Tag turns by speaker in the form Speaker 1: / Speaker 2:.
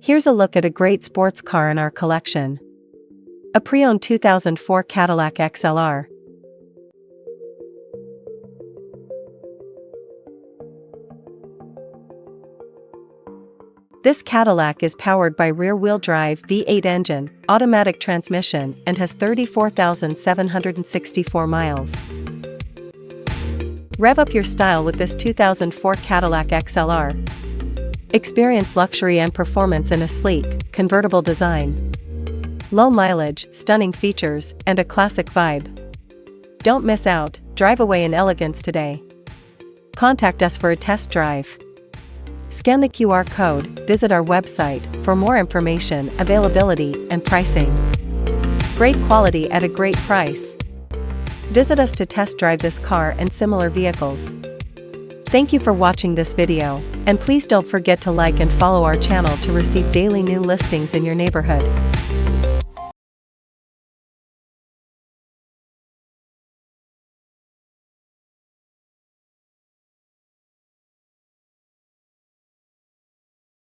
Speaker 1: Here's a look at a great sports car in our collection. A pre-owned 2004 Cadillac XLR. This Cadillac is powered by rear-wheel drive V8 engine, automatic transmission, and has 34,764 miles. Rev up your style with this 2004 Cadillac XLR. Experience luxury and performance in a sleek, convertible design. Low mileage, stunning features, and a classic vibe. Don't miss out, drive away in elegance today. Contact us for a test drive. Scan the QR code, visit our website for more information, availability, and pricing. Great quality at a great price. Visit us to test drive this car and similar vehicles. Thank you for watching this video, and please don't forget to like and follow our channel to receive daily new listings in your neighborhood.